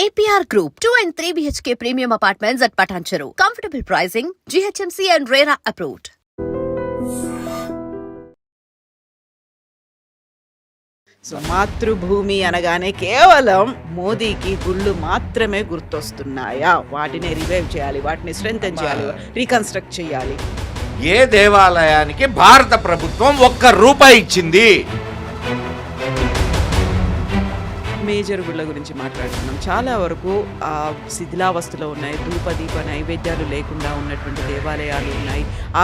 APR Group, 2 and 3 BHK premium apartments at Patancheru. Comfortable pricing, GHMC and RERA approved. So మాతృభూమి అనగానే కేవలం మోదీకి గుళ్ళు మాత్రమే గుర్తొస్తున్నాయా? వాటిని రివైవ్ చేయాలి, వాటిని స్ట్రెంథెన్ చేయాలి, రీకన్స్ట్రక్ట్ చేయాలి. ఏ దేవాలయానికి భారత ప్రభుత్వం ₹1 ఇచ్చింది? మేజర్ గుళ్ళ గురించి మాట్లాడుతున్నాం. చాలా వరకు శిథిలావస్థలో ఉన్నాయి. ధూపదీప నైవేద్యాలు లేకుండా ఉన్నటువంటి దేవాలయాలు ఉన్నాయి. ఆ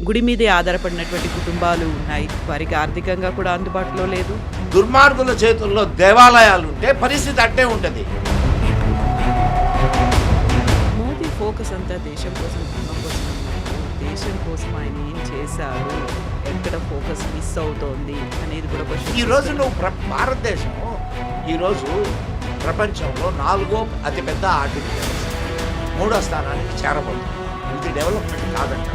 గుడి మీదే ఆధారపడినటువంటి కుటుంబాలు ఉన్నాయి. వారికి ఆర్థికంగా కూడా అందుబాటులో లేదు. దుర్మార్గుల చేతుల్లో దేవాలయాలు ఉంటే పరిస్థితి అట్టే ఉంటుంది. మోదీ ఫోకస్ అంతా దేశం కోసం, ధర్మం కోసం అన్నప్పుడు దేశం కోసం ఆయన ఏం చేశారు, ఎక్కడ ఫోకస్ మిస్ అవుతోంది అనేది కూడా క్వశ్చన్. ఈరోజు నువ్వు భారతదేశం ఈరోజు ప్రపంచంలో 4వ అతిపెద్ద ఆర్థిక వ్యవస్థ, 3వ స్థానానికి చేరబోతుంది. ఇది డెవలప్మెంట్ కాదంట.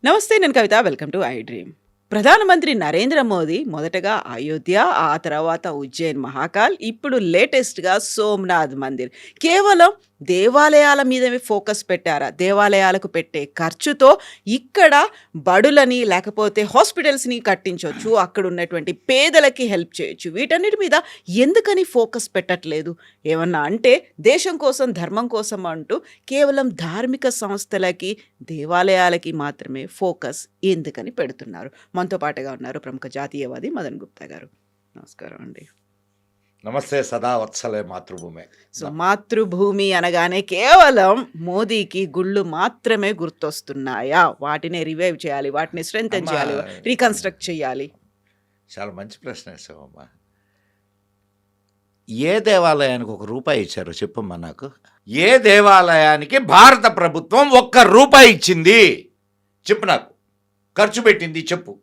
నమస్తే, నేను Kavitha. Welcome to I dream. ప్రధానమంత్రి నరేంద్ర మోదీ మొదటగా అయోధ్య, ఆ తర్వాత ఉజ్జయిన్ మహాకాల్, ఇప్పుడు లేటెస్ట్గా సోమనాథ్ మందిర్. కేవలం దేవాలయాల మీదనే ఫోకస్ పెట్టారా? దేవాలయాలకు పెట్టే ఖర్చుతో ఇక్కడ బడులని లేకపోతే హాస్పిటల్స్ని కట్టించవచ్చు, అక్కడ ఉన్నటువంటి పేదలకి హెల్ప్ చేయొచ్చు. వీటన్నిటి మీద ఎందుకని ఫోకస్ పెట్టట్లేదు? ఏమన్నా అంటే దేశం కోసం, ధర్మం కోసం అంటూ కేవలం ధార్మిక సంస్థలకి, దేవాలయాలకి మాత్రమే ఫోకస్ ఎందుకని పెడుతున్నారు? మనతో పాటుగా ఉన్నారు ప్రముఖ జాతీయవాది మదన్ గుప్తా గారు. నమస్కారం అండి. నమస్తే. సదా వత్సలే మాతృభూమి. సో మాతృభూమి అనగానే కేవలం మోదీకి గుళ్ళు మాత్రమే గుర్తొస్తున్నాయా? వాటిని రివైవ్ చేయాలి, వాటిని స్ట్రెంథెన్ చేయాలి, రీకన్స్ట్రక్ట్ చేయాలి. చాలా మంచి ప్రశ్న వేసావమ్మా. ఏ దేవాలయానికి ₹1 ఇచ్చారో చెప్పమ్మా నాకు. ఏ దేవాలయానికి భారత ప్రభుత్వం ₹1 ఇచ్చింది చెప్పు నాకు. ఖర్చు పెట్టింది చెప్పు.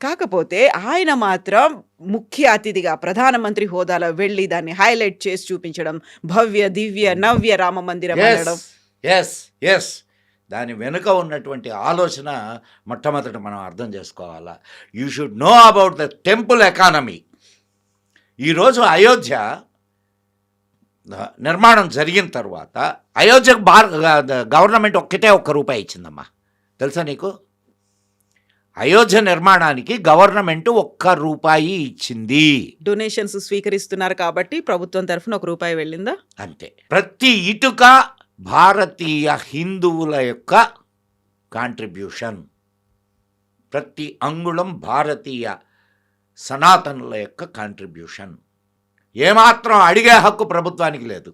కాకపోతే ఆయన మాత్రం ముఖ్య అతిథిగా ప్రధానమంత్రి హోదాలో వెళ్ళి దాన్ని హైలైట్ చేసి చూపించడం, భవ్య దివ్య నవ్య రామ మందిరం అనడం. ఎస్ దాని వెనుక ఉన్నటువంటి ఆలోచన మొట్టమొదట మనం అర్థం చేసుకోవాలా. You should know about the temple economy. ఈరోజు అయోధ్య నిర్మాణం జరిగిన తర్వాత అయోధ్యకు గవర్నమెంట్ ఒక్కటే ₹1 ఇచ్చిందమ్మా. తెలుసా నీకు? అయోధ్య నిర్మాణానికి గవర్నమెంట్ ₹1 ఇచ్చింది. డొనేషన్స్ స్వీకరిస్తున్నారు కాబట్టి ప్రభుత్వం తరఫున ₹1 వెళ్ళిందా? అంతే. ప్రతి ఇటుక భారతీయ హిందువుల యొక్క కాంట్రిబ్యూషన్, ప్రతి అంగుళం భారతీయ సనాతనుల యొక్క కాంట్రిబ్యూషన్. ఏమాత్రం అడిగే హక్కు ప్రభుత్వానికి లేదు.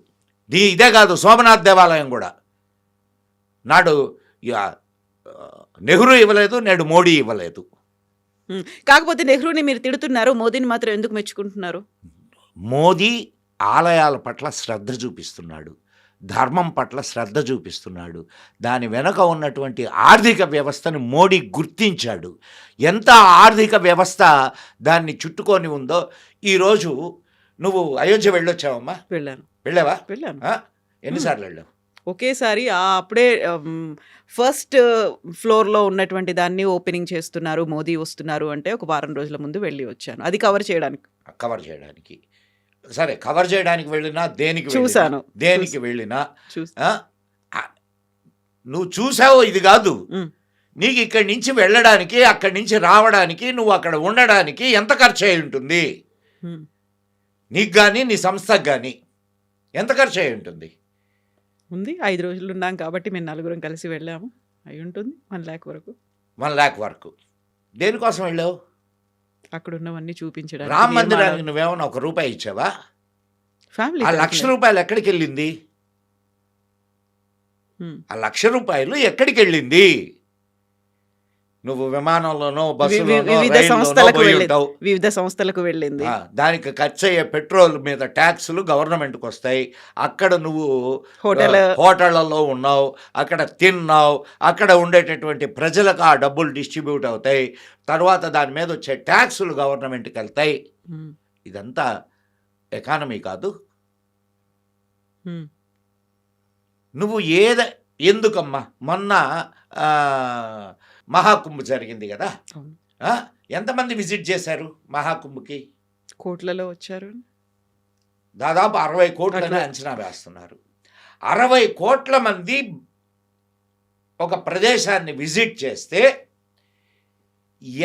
ఇదే కాదు, సోమనాథ్ దేవాలయం కూడా నాడు నెహ్రూ ఇవ్వలేదు, నేడు మోడీ ఇవ్వలేదు. కాకపోతే నెహ్రూని మీరు తిడుతున్నారు, మోదీని మాత్రం ఎందుకు మెచ్చుకుంటున్నారు? మోదీ ఆలయాల పట్ల శ్రద్ధ చూపిస్తున్నాడు, ధర్మం పట్ల శ్రద్ధ చూపిస్తున్నాడు. దాని వెనుక ఉన్నటువంటి ఆర్థిక వ్యవస్థను మోడీ గుర్తించాడు. ఎంత ఆర్థిక వ్యవస్థ దాన్ని చుట్టుకొని ఉందో. ఈరోజు నువ్వు అయోధ్య వెళ్ళొచ్చావమ్మా? వెళ్ళావా? వెళ్ళాను. ఎన్నిసార్లు వెళ్ళావు? ఒకేసారి అప్పుడే ఫస్ట్ ఫ్లోర్లో ఉన్నటువంటి దాన్ని ఓపెనింగ్ చేస్తున్నారు, మోదీ వస్తున్నారు అంటే ఒక వారం రోజుల ముందు వెళ్ళి వచ్చాను. అది కవర్ చేయడానికి. సరే, కవర్ చేయడానికి వెళ్ళినా, దేనికి వెళ్ళినా నువ్వు చూసావు. ఇది కాదు, నీకు ఇక్కడి నుంచి వెళ్ళడానికి, అక్కడి నుంచి రావడానికి, నువ్వు అక్కడ ఉండడానికి ఎంత ఖర్చు అయి ఉంటుంది? నీకు కానీ నీ సంస్థకు కానీ ఎంత ఖర్చు అయి ఉంటుంది? ఉంది. 5 రోజులు ఉన్నాం కాబట్టి మేము 4 కలిసి వెళ్ళాము. అయి ఉంటుంది 1 lakh వరకు. 1 lakh వరకు. దేనికోసం వెళ్ళావు? అక్కడ ఉన్నవన్నీ చూపించడానికి. రామ మందిరానికి నువ్వేమన్నా ₹1 ఇచ్చావా? ఫ్యామిలీ ఆ ₹1,00,000 ఎక్కడికి వెళ్ళింది? ఆ ₹1,00,000 ఎక్కడికి వెళ్ళింది? నువ్వు విమానంలోనో, బస్సులోనో, వివిధ సంస్థలకు వెళ్ళింది. దానికి ఖర్చు అయ్యే పెట్రోల్ మీద ట్యాక్సులు గవర్నమెంట్కి వస్తాయి. అక్కడ నువ్వు హోటళ్లలో ఉన్నావు, అక్కడ తిన్నావు, అక్కడ ఉండేటటువంటి ప్రజలకు ఆ డబ్బులు డిస్ట్రిబ్యూట్ అవుతాయి. తర్వాత దాని మీద వచ్చే ట్యాక్సులు గవర్నమెంట్కి వెళ్తాయి. ఇదంతా ఎకానమీ కాదు. నువ్వు ఎందుకమ్మా మొన్న మహాకుంభ్ జరిగింది కదా. అవును. ఆ? ఎంతమంది విజిట్ చేశారు మహాకుంభ్కి? కోట్లలో వచ్చారు. దాదాపు 60 కోట్లని అట్లా. అంచనా వేస్తున్నారు. 60 కోట్ల మంది ఒక ప్రదేశాన్ని విజిట్ చేస్తే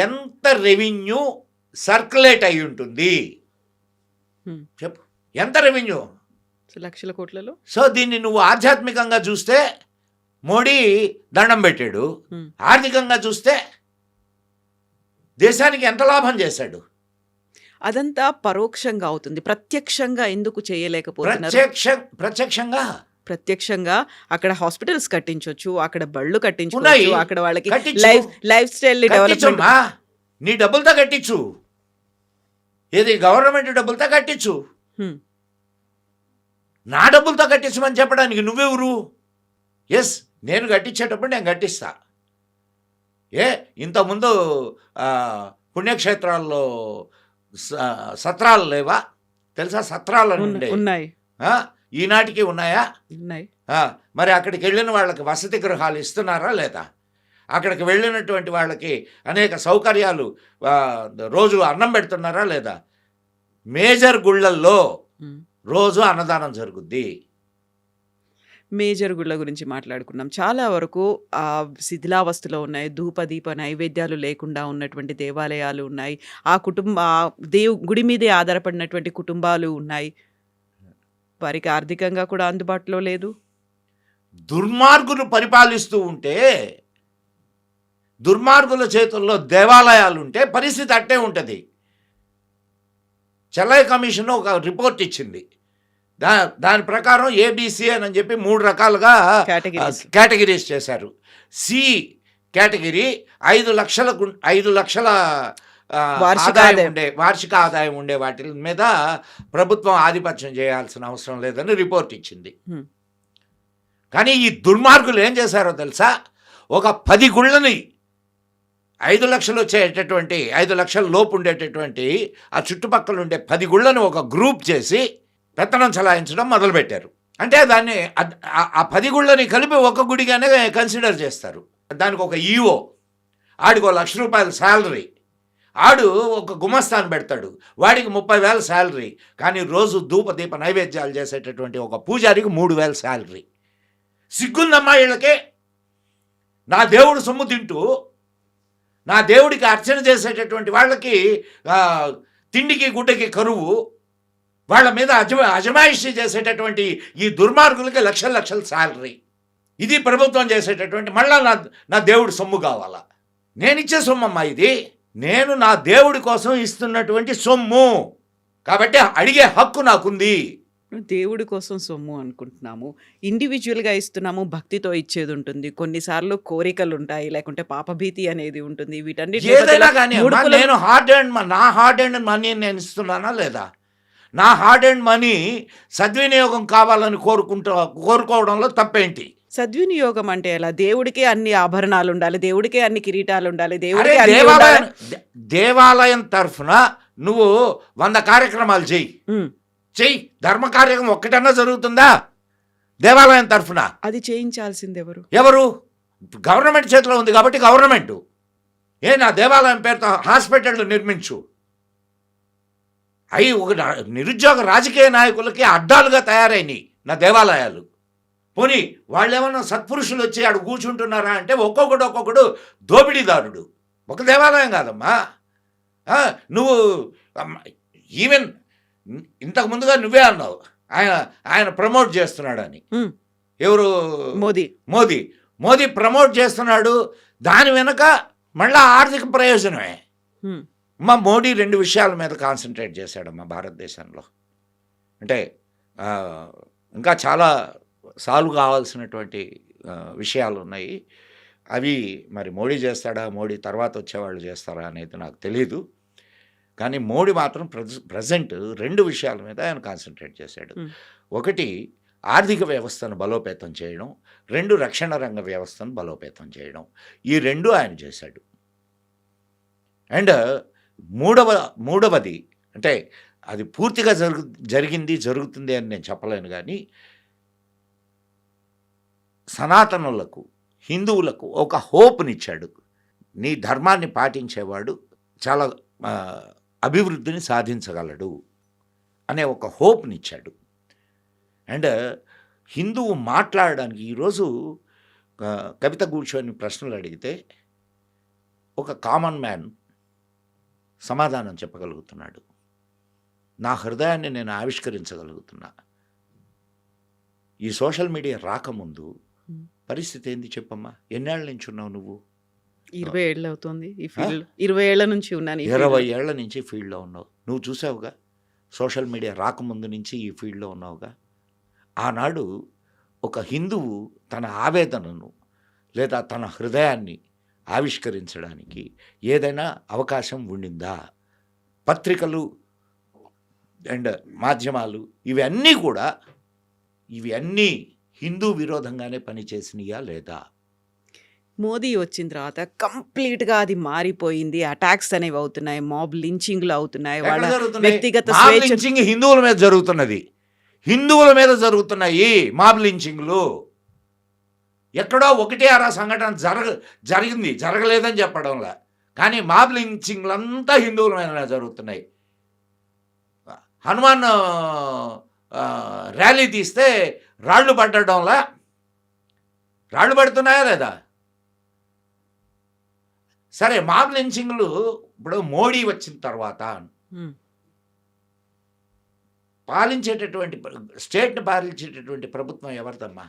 ఎంత రెవెన్యూ సర్క్యులేట్ అయి ఉంటుంది హ్మ్. చెప్పు, ఎంత రెవెన్యూ? సో లక్షల కోట్లలో. సో దీన్ని నువ్వు ఆధ్యాత్మికంగా చూస్తే మోడీ దండం పెట్టాడు, హ్మ్. ఆర్థికంగా చూస్తే దేశానికి ఎంత లాభం చేశాడు? అదంతా పరోక్షంగా అవుతుంది. ప్రత్యక్షంగా ఎందుకు చేయలేకపోతున్నారు? ప్రత్యక్షంగా ప్రత్యక్షంగా అక్కడ హాస్పిటల్స్ కట్టించవచ్చు, అక్కడ బళ్ళు ఉన్నాయి. కట్టించుకోవచ్చు, అక్కడ వాళ్ళకి కట్టించు. Life style development. కట్టించమ్మా, నీ డబ్బులతో కట్టించు, ఏది గవర్నమెంట్ డబ్బులతో కట్టించు. నా డబ్బులతో కట్టించమని చెప్పడానికి నువ్వెవరు? ఎస్, నేను కట్టించేటప్పుడు నేను కట్టిస్తా. ఇంతకుముందు పుణ్యక్షేత్రాల్లో సత్రాలు లేవా? తెలుసా? సత్రాలు ఉండే ఉన్నాయి. ఈనాటికి ఉన్నాయా? ఉన్నాయి. మరి అక్కడికి వెళ్ళిన వాళ్ళకి వసతి గృహాలు ఇస్తున్నారా లేదా? అక్కడికి వెళ్ళినటువంటి వాళ్ళకి అనేక సౌకర్యాలు, రోజు అన్నం పెడుతున్నారా లేదా? మేజర్ గుళ్ళల్లో రోజు అన్నదానం జరుగుద్ది. మేజర్ గుళ్ళ గురించి మాట్లాడుకున్నాం. చాలా వరకు శిథిలావస్థలో ఉన్నాయి. ధూపదీప నైవేద్యాలు లేకుండా ఉన్నటువంటి దేవాలయాలు ఉన్నాయి. గుడి మీదే ఆధారపడినటువంటి కుటుంబాలు ఉన్నాయి. వారికి ఆర్థికంగా కూడా అందుబాటులో లేదు. దుర్మార్గులు పరిపాలిస్తూ ఉంటే, దుర్మార్గుల చేతుల్లో దేవాలయాలు ఉంటే పరిస్థితి అట్టే ఉంటుంది. చెల్లై కమిషన్ ఒక రిపోర్ట్ ఇచ్చింది. దాని ప్రకారం ఏబిసి అని చెప్పి 3 రకాలుగా కేటగిరీస్ చేశారు. సి కేటగిరీ 5 లక్షల వార్షిక ఆదాయం ఉండే వాటి మీద ప్రభుత్వం ఆధిపత్యం చేయాల్సిన అవసరం లేదని రిపోర్ట్ ఇచ్చింది. కానీ ఈ దుర్మార్గులు ఏం చేశారో తెలుసా? ఒక 10 గుళ్ళని 5 లక్షలు వచ్చేటటువంటి 5 లక్షల లోపు ఉండేటటువంటి ఆ చుట్టుపక్కల ఉండే 10 గుళ్ళని ఒక గ్రూప్ చేసి పెత్తనం చలాయించడం మొదలుపెట్టారు. అంటే దాన్ని ఆ 10 గుళ్ళని కలిపి ఒక గుడిగానే కన్సిడర్ చేస్తారు. దానికి ఒక ఈఓ, ఆడికి 1 లక్ష రూపాయల శాలరీ, ఆడు ఒక గుమస్తాను పెడతాడు, వాడికి 30,000 శాలరీ. కానీ రోజు ధూపదీప నైవేద్యాలు చేసేటటువంటి ఒక పూజారికి 3,000 శాలరీ. సిగ్గుందమ్మా వీళ్ళకి. నా దేవుడు సొమ్ము తింటూ నా దేవుడికి అర్చన చేసేటటువంటి వాళ్ళకి తిండికి గుడ్డకి కరువు, వాళ్ళ మీద అజమాయిషి చేసేటటువంటి ఈ దుర్మార్గులకి లక్షల శాలరీ. ఇది ప్రభుత్వం చేసేటటువంటి, మళ్ళా నా దేవుడి సొమ్ము కావాలా? నేనిచ్చే సొమ్మమ్మా ఇది. నేను నా దేవుడి కోసం ఇస్తున్నటువంటి సొమ్ము, కాబట్టి అడిగే హక్కు నాకుంది. దేవుడి కోసం సొమ్ము అనుకుంటున్నాము, ఇండివిజువల్గా ఇస్తున్నాము, భక్తితో ఇచ్చేది ఉంటుంది. కొన్నిసార్లు కోరికలు ఉంటాయి, లేకుంటే పాపభీతి అనేది ఉంటుంది. వీటన్నిటి ఏదైనా కానీ నేను నా హార్డ్ అండ్ మనీ నేను ఇస్తున్నానా లేదా? నా హార్డ్ అండ్ మనీ సద్వినియోగం కావాలని కోరుకోవడంలో తప్పేంటి? సద్వినియోగం అంటే ఎలా? దేవుడికే అన్ని ఆభరణాలు ఉండాలి, దేవుడికే అన్ని కిరీటాలు ఉండాలి, దేవాలయం తరఫున నువ్వు 100 కార్యక్రమాలు చెయ్యి, ధర్మ కార్యక్రమం ఒక్కటన్నా జరుగుతుందా దేవాలయం తరఫున? అది చేయించాల్సింది ఎవరు? గవర్నమెంట్ చేతిలో ఉంది కాబట్టి గవర్నమెంట్. నా దేవాలయం పేరుతో హాస్పిటళ్ళు నిర్మించు. అవి ఒక నిరుద్యోగ రాజకీయ నాయకులకి అడ్డాలుగా తయారైనవి నా దేవాలయాలు. పోనీ వాళ్ళు ఏమన్నా సత్పురుషులు వచ్చి ఆడు కూర్చుంటున్నారా అంటే ఒక్కొక్కడు దోపిడీదారుడు. ఒక దేవాలయం కాదమ్మా. నువ్వు ఈవెన్ ఇంతకు ముందుగా నువ్వే అన్నావు ఆయన ప్రమోట్ చేస్తున్నాడని. ఎవరు? మోదీ ప్రమోట్ చేస్తున్నాడు. దాని వెనుక మళ్ళా ఆర్థిక ప్రయోజనమే. మోడీ 2 విషయాల మీద కాన్సన్ట్రేట్ చేశాడమ్మా భారతదేశంలో. అంటే ఇంకా చాలా సాల్వ్ కావాల్సినటువంటి విషయాలు ఉన్నాయి. అవి మరి మోడీ చేస్తాడా, మోడీ తర్వాత వచ్చేవాళ్ళు చేస్తారా అనేది నాకు తెలీదు. కానీ మోడీ మాత్రం ప్రజెంట్ 2 విషయాల మీద ఆయన కాన్సన్ట్రేట్ చేశాడు. ఒకటి ఆర్థిక వ్యవస్థను బలోపేతం చేయడం, 2 రక్షణ రంగ వ్యవస్థను బలోపేతం చేయడం. ఈ 2 ఆయన చేశాడు. అండ్ మూడవది అంటే అది పూర్తిగా జరుగుతుంది అని నేను చెప్పలేను. కానీ సనాతనులకు, హిందువులకు ఒక హోప్నిచ్చాడు. నీ ధర్మాన్ని పాటించేవాడు చాలా ఆ, అభివృద్ధిని సాధించగలడు అనే ఒక హోప్నిచ్చాడు. అండ్ హిందువు మాట్లాడడానికి ఈరోజు కవిత కూర్చొని ప్రశ్నలు అడిగితే ఒక కామన్ మ్యాన్ సమాధానం చెప్పగలుగుతున్నాడు. నా హృదయాన్ని నేను ఆవిష్కరించగలుగుతున్నా. ఈ సోషల్ మీడియా రాకముందు పరిస్థితి ఏంది చెప్పమ్మా? ఎన్నేళ్ల నుంచి ఉన్నావు నువ్వు? 20 ఏళ్ళు అవుతుంది ఈ ఫీల్డ్. 20 ఏళ్ల నుంచి ఉన్నాను ఈ 20 ఫీల్డ్. ఏళ్ల నుంచి ఫీల్డ్లో ఉన్నావు. నువ్వు చూసావుగా, సోషల్ మీడియా రాకముందు నుంచి ఈ ఫీల్డ్లో ఉన్నావుగా. ఆనాడు ఒక హిందువు తన ఆవేదనను లేదా తన హృదయాన్ని ఆవిష్కరించడానికి ఏదైనా అవకాశం ఉండిందా? పత్రికలు అండ్ మాధ్యమాలు ఇవన్నీ కూడా హిందూ విరోధంగానే పనిచేసినాయా లేదా? మోదీ వచ్చిన తర్వాత కంప్లీట్గా అది మారిపోయింది. అటాక్స్ అనేవి అవుతున్నాయి, మాబ్ లించింగ్లు అవుతున్నాయి, ఎక్కడ వాళ్ళ జరుగుతున్నాయి? వ్యక్తిగత మాబ్ స్వేచ్ఛ. లించింగ్ హిందువుల మీద జరుగుతున్నది. హిందువుల మీద జరుగుతున్నాయి మాబ్ లించింగ్లు. ఎక్కడో ఒకటే అరా సంఘటన జరిగింది, జరగలేదని చెప్పడంలా. కానీ మాబ్ లించింగ్లంతా హిందువుల మీద జరుగుతున్నాయి. హనుమాన్ ర్యాలీ తీస్తే రాళ్ళు పడడంలా రాళ్ళు పడుతున్నాయా లేదా? సరే, మాబ్ లించింగ్లు ఇప్పుడు మోడీ వచ్చిన తర్వాత ఉమ్, స్టేట్ని పాలించేటటువంటి ప్రభుత్వం ఎవరిదమ్మా?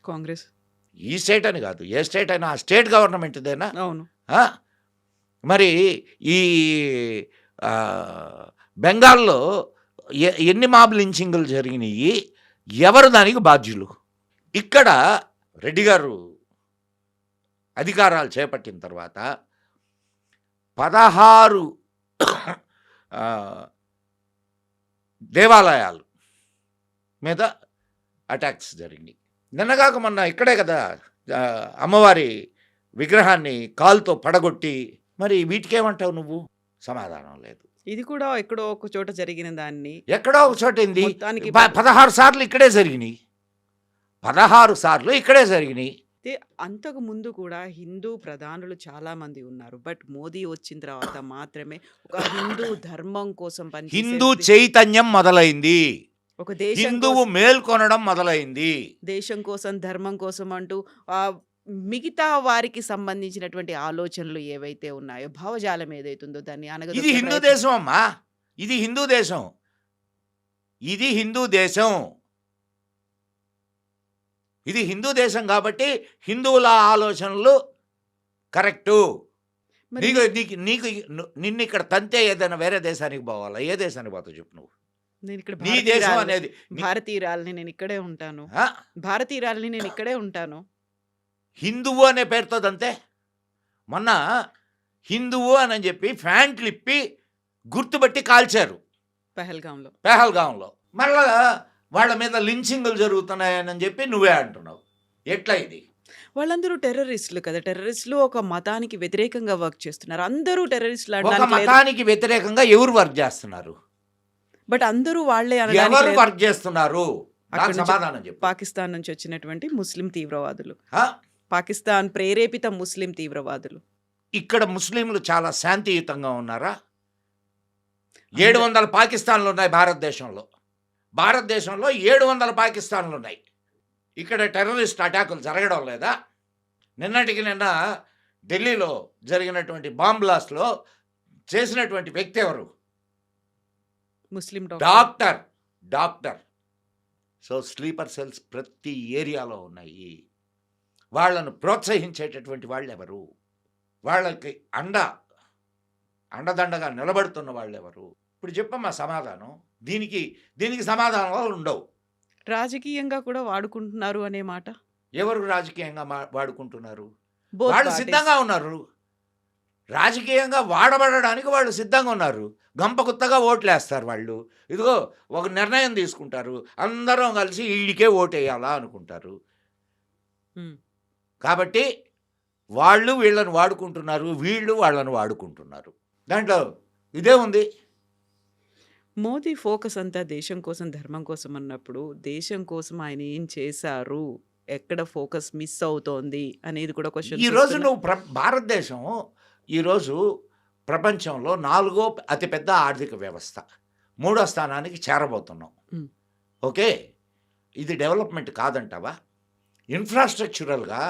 కాంగ్రెస్. ఈ స్టేట్ అని కాదు, ఏ స్టేట్ అయినా ఆ స్టేట్ గవర్నమెంట్దేనా? అవును. ఆ? మరి ఈ ఆ, బెంగాల్లో ఎన్ని మాబ్ లించింగ్లు జరిగినాయి? ఎవరు దానికి బాధ్యులు? ఇక్కడ రెడ్డి గారు అధికారాలు చేపట్టిన తర్వాత 16 ఆ, దేవాలయాలు మీద అటాక్స్ జరిగినాయి. నిన్నగాక మొన్న ఇక్కడే కదా అమ్మవారి విగ్రహాన్ని కాలుతో పడగొట్టి. మరి వీటికేమంటావు నువ్వు? సమాధానం లేదు. ఇది కూడా ఎక్కడో ఒక చోట జరిగిన దాన్ని ఎక్కడో ఒక చోట ఏంది? మొత్తానికి 16 సార్లు ఇక్కడే జరిగినాయి. 16 సార్లు ఇక్కడే జరిగినాయి. అయితే అంతకు ముందు కూడా హిందూ ప్రధానులు చాలా మంది ఉన్నారు. బట్ మోదీ వచ్చిన తర్వాత మాత్రమే ఒక హిందూ ధర్మం కోసం హిందూ పనిచేసే చైతన్యం మొదలైంది. ఒక దేశం హిందువు కోసం, మేల్కొనడం మొదలైంది. దేశం కోసం, ధర్మం కోసం అంటూ ఆ మిగతా వారికి సంబంధించినటువంటి ఆలోచనలు ఏవైతే ఉన్నాయో, భావజాలం ఏదైతుందో దాన్ని ఇది అనగదొక్కే హిందూ ప్రయత్నం. దేశం అమ్మా. ఇది హిందూ దేశం. ఇది హిందూ దేశం. ఇది హిందూ దేశం కాబట్టి హిందువుల ఆలోచనలు కరెక్టు. మరి నీకు నీకు నీకు నిన్ను ఇక్కడ తంతే ఏదైనా వేరే దేశానికి పోవాలా? ఏ దేశానికి పోతావు చెప్పు నువ్వు? నేను ఇక్కడ నీ దేశం అనేది భారతీయురాలని నేను ఇక్కడే ఉంటాను. ఆ? భారతీయురాలని నేను ఇక్కడే ఉంటాను. హిందువు అనే పేరుతో అంతే. మొన్న హిందువు అని చెప్పి ఫ్యాంట్లు ఇప్పి గుర్తుబట్టి కాల్చారు పహల్గాంలో. పెహల్గాంలో. మళ్ళా వాళ్ళ మీద లించింగ్లు జరుగుతున్నాయని చెప్పి నువ్వే అంటున్నావు. ఎట్లా ఇది? వాళ్ళందరూ టెర్రరిస్టులు కదా. టెర్రరిస్టులు ఒక మతానికి వ్యతిరేకంగా వర్క్ చేస్తున్నారు. అందరూ టెర్రరిస్టులు ఒక అనడానికి లేదు. మతానికి వ్యతిరేకంగా ఎవరు వర్క్ చేస్తున్నారు? బట్ అందరూ వాళ్ళే అనడానికి ఎవరు లేదు. వర్క్ చేస్తున్నారు? అక్కడి నాకు నుంచి సమాధానం చెప్పు. పాకిస్తాన్ నుంచి వచ్చినటువంటి ముస్లిం తీవ్రవాదులు, ఆ? పాకిస్తాన్ ప్రేరేపిత ముస్లిం తీవ్రవాదులు. ఇక్కడ ముస్లింలు చాలా శాంతియుతంగా ఉన్నారా? 700 పాకిస్తాన్లు ఉన్నాయి భారతదేశంలో. భారతదేశంలో 700 పాకిస్తాన్లు ఉన్నాయి. ఇక్కడ టెర్రరిస్ట్ అటాకులు జరగడం లేదా? నిన్నటికి నిన్న ఢిల్లీలో జరిగినటువంటి బాంబ్ బ్లాస్ట్లో చేసినటువంటి వ్యక్తి ఎవరు? ముస్లిం డాక్టర్. సో స్లీపర్ సెల్స్ ప్రతి ఏరియాలో ఉన్నాయి. వాళ్ళను ప్రోత్సహించేటటువంటి వాళ్ళు ఎవరు? వాళ్ళకి అండదండగా నిలబడుతున్న వాళ్ళు ఎవరు? ఇప్పుడు చెప్పమ్మా సమాధానం. దీనికి సమాధానాలు ఉండవు. రాజకీయంగా కూడా వాడుకుంటున్నారు అనే మాట. ఎవరు రాజకీయంగా వాడుకుంటున్నారు? Both వాళ్ళు parties. సిద్ధంగా ఉన్నారు. రాజకీయంగా వాడబడడానికి వాళ్ళు సిద్ధంగా ఉన్నారు. గంపగుత్తగా ఓట్లేస్తారు వాళ్ళు. ఇదిగో ఒక నిర్ణయం తీసుకుంటారు, అందరం కలిసి వీడికే ఓటేయాలా అనుకుంటారు. ఉమ్. కాబట్టి వాళ్ళు వీళ్ళని వాడుకుంటున్నారు, వీళ్ళు వాళ్ళని వాడుకుంటున్నారు. దాంట్లో ఇదే ఉంది. మోదీ ఫోకస్ అంతా దేశం కోసం, ధర్మం కోసం అన్నప్పుడు దేశం కోసం ఆయన ఏం చేశారు ఎక్కడ ఫోకస్ మిస్ అవుతోంది అనేది కూడా క్వశ్చన్స్ ఈరోజు వస్తున్నాయి. నువ్వు భారతదేశం ఈరోజు ప్రపంచంలో 4వ అతిపెద్ద ఆర్థిక వ్యవస్థ. 3వ స్థానానికి చేరబోతున్నాం. ఉమ్, ఓకే. ఇది డెవలప్మెంట్ కాదంటావా? ఇన్ఫ్రాస్ట్రక్చరల్గా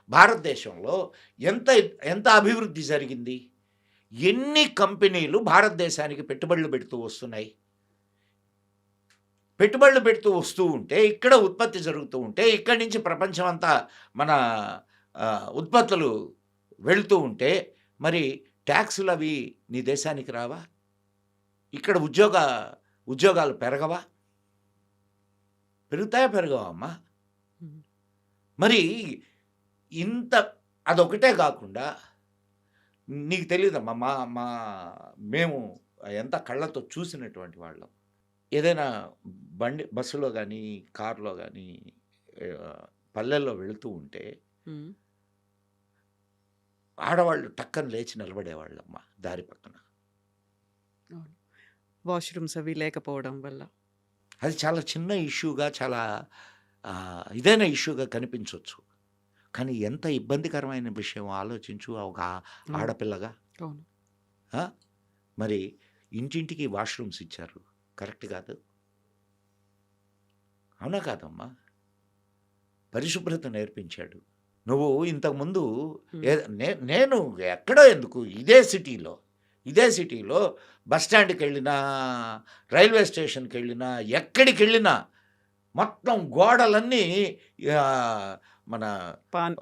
భారతదేశంలో ఎంత ఎంత అభివృద్ధి జరిగింది? ఎన్ని కంపెనీలు భారతదేశానికి పెట్టుబడులు పెడుతూ వస్తున్నాయి? పెట్టుబడులు పెడుతూ వస్తూ ఉంటే, ఇక్కడ ఉత్పత్తి జరుగుతూ ఉంటే, ఇక్కడి నుంచి ప్రపంచం అంతా మన ఉత్పత్తులు వెళ్తూ ఉంటే, మరి ట్యాక్సులు అవి నీ దేశానికి రావా? ఇక్కడ ఉద్యోగాలు పెరగవా? పెరుగుతాయా పెరగవా అమ్మా? ఉమ్, మరి ఇంత అదొకటే కాకుండా నీకు తెలియదమ్మా, మా మా మేము ఎంత కళ్ళతో చూసినటువంటి వాళ్ళం. ఏదైనా బస్సులో కానీ కారులో కానీ పల్లెల్లో వెళుతూ ఉంటే ఉమ్, ఆడవాళ్ళు టక్కన లేచి నిలబడేవాళ్ళమ్మా దారి పక్కన. అవును. వాష్రూమ్స్ అవి లేకపోవడం వల్ల. అది చాలా చిన్న ఇష్యూగా, చాలా ఇదైన ఇష్యూగా కనిపించవచ్చు. కానీ ఎంత ఇబ్బందికరమైన విషయం ఆలోచించు ఒక అవును. ఆడపిల్లగా. అవును. ఆ? మరి ఇంటింటికి వాష్రూమ్స్ ఇచ్చారు, కరెక్ట్ కాదు. అవునా కాదమ్మా? పరిశుభ్రత నేర్పించాడు. నువ్వు ఇంతకుముందు ఉమ్, నేను ఎక్కడో ఎందుకు ఇదే సిటీలో బస్ స్టాండ్కి వెళ్ళినా, రైల్వే స్టేషన్కి వెళ్ళినా, ఎక్కడికి వెళ్ళినా మొత్తం గోడలన్నీ ఆ, మన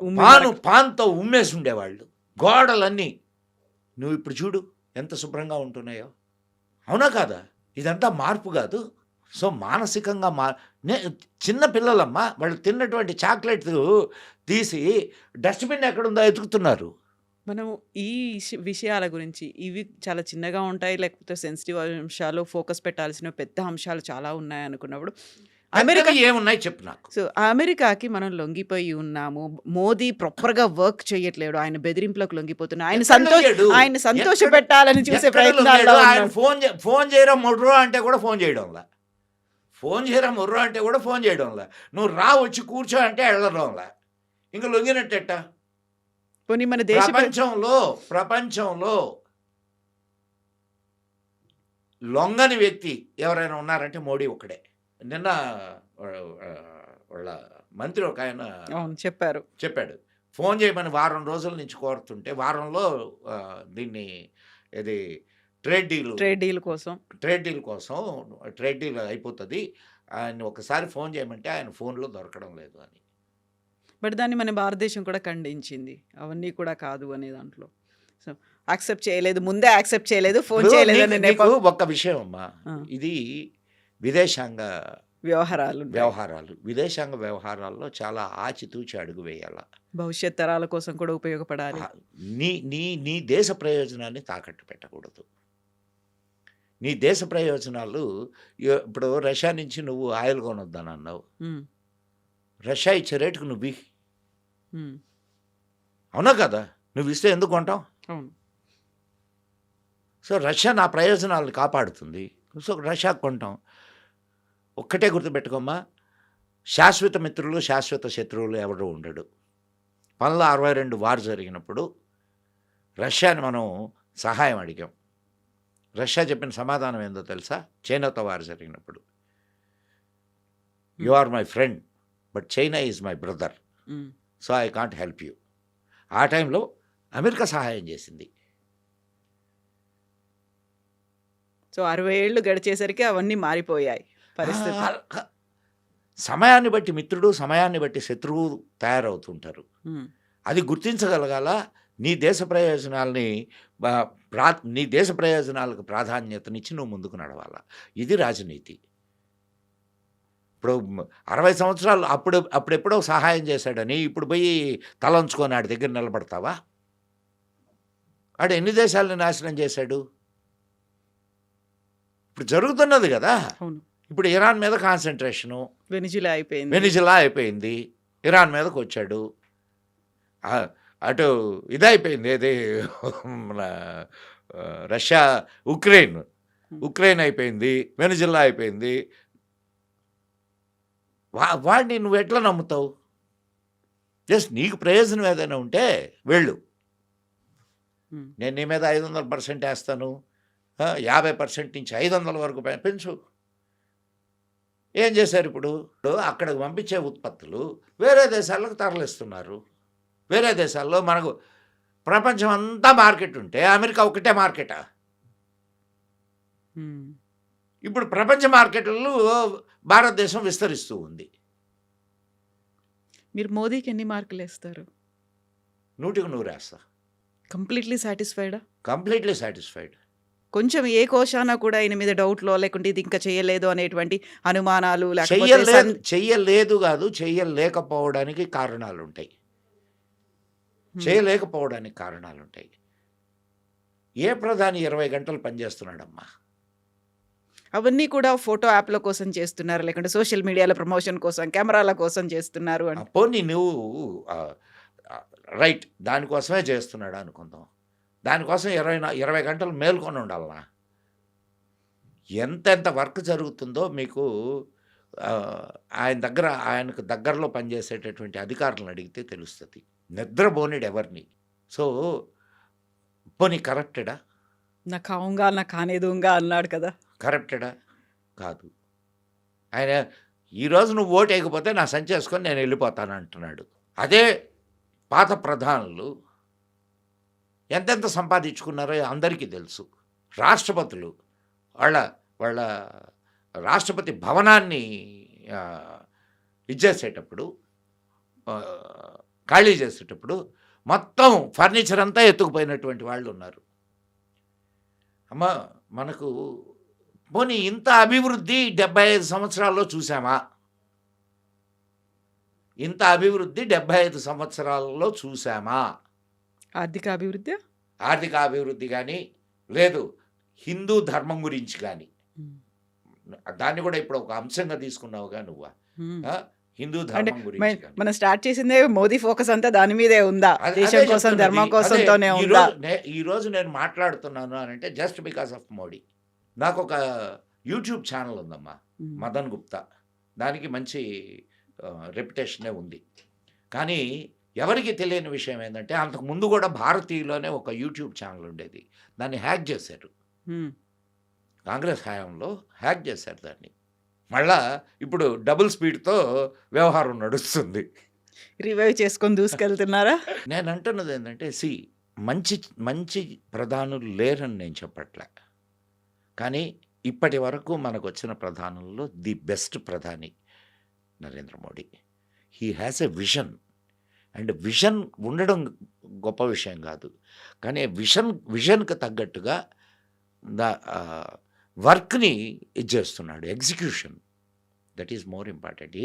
ఉమ్మి వరకు. పాన్తో ఉమ్మేసి ఉండేవాళ్ళు గోడలన్నీ. నువ్వు ఇప్పుడు చూడు ఎంత శుభ్రంగా ఉంటున్నాయో. అవునా కాదా? ఇదంతా మార్పు కాదు. సో మానసికంగా చిన్న పిల్లలమ్మా, వాళ్ళు తిన్నటువంటి చాక్లెట్ తీసి డస్ట్బిన్ ఎక్కడుందో ఎతుకుతున్నారు. మనం ఈ విషయాల గురించి, ఇవి చాలా చిన్నగా ఉంటాయి, లేకపోతే సెన్సిటివ్ అంశాలు, ఫోకస్ పెట్టాల్సిన పెద్ద అంశాలు చాలా ఉన్నాయి అనుకున్నప్పుడు అమెరికా పెద్దవి ఏమున్నాయి చెప్పు నాకు. సో అమెరికాకి మనం లొంగిపోయి ఉన్నాము. మోదీ ప్రాపర్గా వర్క్ చేయట్లేడు, ఆయన బెదిరింపులకు లొంగిపోతున్నాడు, ఎక్కడ లొంగాడు? ఆయన సంతోష ఎక్కడ- పెట్టాలని చూసే ఎక్కడ ప్రయత్నాల్లో లొంగాడు? ఆయన ఉన్నాడు. ఫోన్ చేయరా మొర్రో అంటే కూడా ఫోన్ చేయడంలా. ఫోన్ చేయరా మొర్రో అంటే కూడా ఫోన్ చేయడంలా. నువ్వు రా వచ్చి కూర్చో అంటే వెళ్ళడంలా. ఇంకా లొంగినట్టెట్ట? పోనీ మన దేశ ప్రపంచంలో లొంగని వ్యక్తి ఎవరైనా ఉన్నారంటే మోడీ ఒక్కడే. నిన్న వాళ్ళ మంత్రి ఒక ఆయన అవును చెప్పారు. చెప్పాడు, ఫోన్ చేయమని వారం రోజుల నుంచి కోరుతుంటే, వారంలో దీన్ని ఇది ట్రేడ్ డీల్ కోసం. ట్రేడ్ డీల్ అయిపోతుంది, ఆయన ఒకసారి ఫోన్ చేయమంటే ఆయన ఫోన్లో దొరకడం లేదు అని. బట్ దాన్ని మన భారతదేశం కూడా ఖండించింది, అవన్నీ కూడా కాదు అనే దాంట్లో. సో యాక్సెప్ట్ చేయలేదు, ముందే యాక్సెప్ట్ చేయలేదు, ఫోన్ ఇప్పుడు చేయలేదు అనే నీకు నేపథ్యం. ఒక్క విషయం అమ్మా, ఆ, ఇది విదేశాంగ వ్యవహారాలు ఉంటాయి. విదేశాంగ వ్యవహారాల్లో చాలా ఆచితూచి అడుగు వేయాల. భవిష్యత్ తరాల కోసం కూడా ఉపయోగపడాలి. నీ దేశ ప్రయోజనాన్ని తాకట్టు పెట్టకూడదు. నీ దేశ ప్రయోజనాలు ఇప్పుడు రష్యా నుంచి నువ్వు ఆయిల్ కొనొద్దని అన్నావు. ఉమ్, రష్యా ఇచ్చే రేటుకు నువ్వు ఉమ్, అవునా కదా? నువ్వు ఇస్తే ఎందుకు కొంటావు? అవును. సో రష్యా నా ప్రయోజనాలను కాపాడుతుంది, సో రష్యా కొంటాం. ఒక్కటే గుర్తుపెట్టుకోమ్మా, శాశ్వత మిత్రులు శాశ్వత శత్రువులు ఎవరు ఉండడు. 1962 వార్ జరిగినప్పుడు రష్యాని మనం సహాయం అడిగాం. రష్యా చెప్పిన సమాధానం ఏందో తెలుసా? చైనాతో వార్ జరిగినప్పుడు, you are my friend but China is my brother, um, so I can't help you. ఆ టైంలో అమెరికా సహాయం చేసింది. సో 60 ఏళ్ళు గడిచేసరికి అవన్నీ మారిపోయాయి పరిస్థితి. సమయాన్ని బట్టి మిత్రుడు, సమయాన్ని బట్టి శత్రువు తయారవుతుంటారు. ఉమ్, అది గుర్తించగలగాల. నీ దేశ ప్రయోజనాలకు ప్రాధాన్యతనిచ్చి నువ్వు ముందుకు నడవాలా. ఇది రాజనీతి. ఇప్పుడు 60 సంవత్సరాలు అప్పుడెప్పుడో సహాయం చేశాడని ఇప్పుడు పోయి తలంచుకొని ఆడి దగ్గర నిలబడతావా? ఆడు ఎన్ని దేశాలను నాశనం చేశాడు? ఇప్పుడు జరుగుతున్నది కదా. అవును. ఇప్పుడు ఇరాన్ మీద కాన్సన్ట్రేషను, వెనిజులా అయిపోయింది, ఇరాన్ మీదకి వచ్చాడు. అటు ఇదైపోయింది, ఏది మన రష్యా ఉక్రెయిన్ అయిపోయింది, వెనిజులా అయిపోయింది. వాడిని నువ్వు ఎట్లా నమ్ముతావు? జస్ట్ నీకు ప్రయోజనం ఏదైనా ఉంటే వెళ్ళు, ఉమ్. నేను నీ మీద 500% వేస్తాను, 50% నుంచి 500 వరకు పెంచు. ఏం చేశారు ఇప్పుడు? అక్కడికి పంపించే ఉత్పత్తులు వేరే దేశాలకు తరలిస్తున్నారు. వేరే దేశాల్లో మనకు ప్రపంచం అంతా మార్కెట్ ఉంటే అమెరికా ఒకటే మార్కెటా? ఉమ్. ఇప్పుడు ప్రపంచ మార్కెట్లలో భారతదేశం విస్తరిస్తూ ఉంది. మీరు మోదీకి ఎన్ని మార్కులు వేస్తారు? 100కి 100 వేస్తా. కంప్లీట్లీ సాటిస్ఫైడా? Completely satisfied. కొంచెం ఏ కోశాన కూడా ఈయన మీద డౌట్లో లేకుంటే ఇది ఇంకా చేయలేదు అనేటువంటి అనుమానాలు లేకపోతే చెయ్యలేదు కాదు, చెయ్యలేకపోవడానికి కారణాలు ఉంటాయి. చేయలేకపోవడానికి కారణాలు ఉంటాయి. ఏ ప్రధాని 20 గంటలు పనిచేస్తున్నాడమ్మా? అవన్నీ కూడా ఫోటో యాప్ల కోసం చేస్తున్నారు, లేకుంటే సోషల్ మీడియాలో ప్రమోషన్ కోసం, కెమెరాల కోసం చేస్తున్నారు అని. పోనీ నువ్వు రైట్, దానికోసమే చేస్తున్నాడు అనుకుందాం. దానికోసం 20 గంటలు మేల్కొని ఉండాలనా? ఎంతెంత వర్క్ జరుగుతుందో మీకు ఆయనకు దగ్గరలో పనిచేసేటటువంటి అధికారులను అడిగితే తెలుస్తుంది. నిద్రపోనిడు ఎవరిని. సో పోనీ కరప్టెడా? నా కావుగా నా కానేదుగా అన్నాడు కదా. కరప్టెడా? కాదు. ఆయన ఈరోజు నువ్వు ఓటు వేయకపోతే నా సంచి వేసుకొని నేను వెళ్ళిపోతాను అంటున్నాడు. అదే పాత ప్రధానులు ఎంతెంత సంపాదించుకున్నారో అందరికీ తెలుసు. రాష్ట్రపతులు వాళ్ళ రాష్ట్రపతి భవనాన్ని ఇచ్చేసేటప్పుడు, ఖాళీ చేసేటప్పుడు మొత్తం ఫర్నిచర్ అంతా ఎత్తుకుపోయినటువంటి వాళ్ళు ఉన్నారు. అమ్మ, మనకు పోనీ ఇంత అభివృద్ధి 75 సంవత్సరాల్లో చూసామా? ఇంత అభివృద్ధి 75 సంవత్సరాలలో చూసామా? ఆర్థిక అభివృద్ధి, ఆర్థిక అభివృద్ధి కానీ లేదు, హిందూ ధర్మం గురించి కానీ. దాన్ని కూడా ఇప్పుడు ఒక అంశంగా తీసుకున్నావుగా నువ్వు. హిందూ ధర్మం గురించి మనం స్టార్ట్ చేసిందే మోదీ ఫోకస్ అంతా దాని మీదే ఉందా? దేశం కోసం, ధర్మం కోసంతోనే ఉందా? ఈ రోజు నేను మాట్లాడుతున్నాను అని అంటే జస్ట్ బికాస్ ఆఫ్ మోడీ. నాకు ఒక యూట్యూబ్ ఛానల్ ఉందమ్మా, మదన్ గుప్తా. దానికి మంచి రెప్యుటేషనే ఉంది. కానీ ఎవరికి తెలియని విషయం ఏంటంటే, అంతకుముందు కూడా భారతీయులోనే ఒక యూట్యూబ్ ఛానల్ ఉండేది. దాన్ని హ్యాక్ చేశారు. కాంగ్రెస్ హయాంలో హ్యాక్ చేశారు దాన్ని. మళ్ళా ఇప్పుడు డబుల్ స్పీడ్తో వ్యవహారం నడుస్తుంది. రివైవ్ చేసుకొని దూసుకెళ్తున్నారా? నేను అంటున్నది ఏంటంటే, మంచి ప్రధానులు లేరని నేను చెప్పట్లే. కానీ ఇప్పటి వరకు మనకు వచ్చిన ప్రధానుల్లో ది బెస్ట్ ప్రధాని Narendra Modi. He has a vision. And vision ఉండడం గొప్ప విషయం కాదు, కానీ విజన్కి తగ్గట్టుగా వర్క్ని ఇది చేస్తున్నాడు. Execution, that is more important.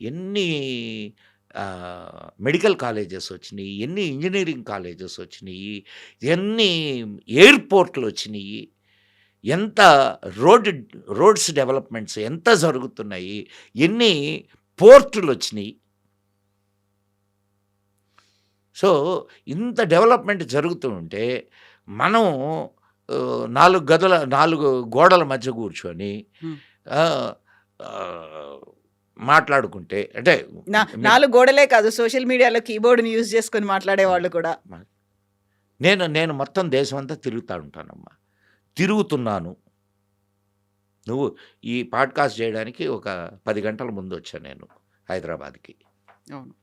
ఎన్ని మెడికల్ కాలేజెస్ వచ్చినాయి, ఎన్ని ఇంజనీరింగ్ కాలేజెస్ వచ్చినాయి, ఎన్ని ఎయిర్పోర్ట్లు వచ్చినాయి, ఎంత రోడ్స్ డెవలప్మెంట్స్ ఎంత జరుగుతున్నాయి, ఎన్ని పోర్టులు వచ్చినాయి. సో ఇంత డెవలప్మెంట్ జరుగుతూ ఉంటే మనం 4 గోడల మధ్య కూర్చొని మాట్లాడుకుంటే, అంటే 4 గోడలే కాదు, సోషల్ మీడియాలో కీబోర్డ్ని యూజ్ చేసుకొని మాట్లాడేవాళ్ళు కూడా. నేను మొత్తం దేశం అంతా తిరుగుతూ ఉంటానమ్మా, తిరుగుతున్నాను. నువ్వు ఈ పాడ్కాస్ట్ చేయడానికి ఒక 10 గంటల ముందు వచ్చాను నేను హైదరాబాద్కి. అవును.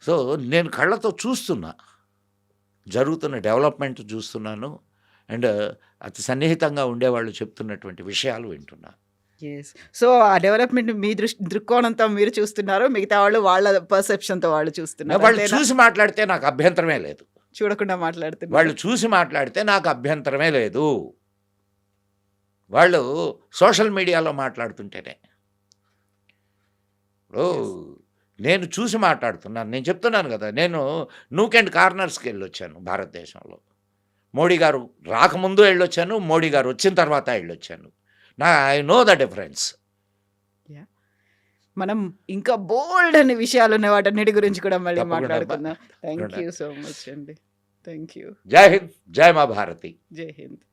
సో నేను కళ్ళతో చూస్తున్నా, జరుగుతున్న డెవలప్మెంట్ చూస్తున్నాను. అండ్ అతి సన్నిహితంగా ఉండేవాళ్ళు చెప్తున్నటువంటి విషయాలు వింటున్నా. సో ఆ డెవలప్మెంట్ మీ దృక్కోణంతో మీరు చూస్తున్నారు, మిగతా వాళ్ళు వాళ్ళ పర్సెప్షన్తో వాళ్ళు చూస్తున్నారు. వాళ్ళు చూసి మాట్లాడితే నాకు అభ్యంతరమే లేదు. చూడకుండా మాట్లాడుతున్నారు. వాళ్ళు చూసి మాట్లాడితే నాకు అభ్యంతరమే లేదు. వాళ్ళు సోషల్ మీడియాలో మాట్లాడుతుంటేనే. నేను చూసి మాట్లాడుతున్నాను. నేను చెప్తున్నాను కదా, నేను నూక్ అండ్ కార్నర్స్కి వెళ్ళొచ్చాను భారతదేశంలో. మోడీ గారు రాకముందు వెళ్ళొచ్చాను, మోడీ గారు వచ్చిన తర్వాత వెళ్ళొచ్చాను. I know the difference. మనం ఇంకా బోల్డ్ అనే విషయాలు ఉన్నాయి, వాటన్నిటి గురించి కూడా మళ్ళీ మాట్లాడుకుందాం. థ్యాంక్ యూ సో మచ్ అండి. Thank you. జై హింద్, జై మా భారతి. జై హింద్.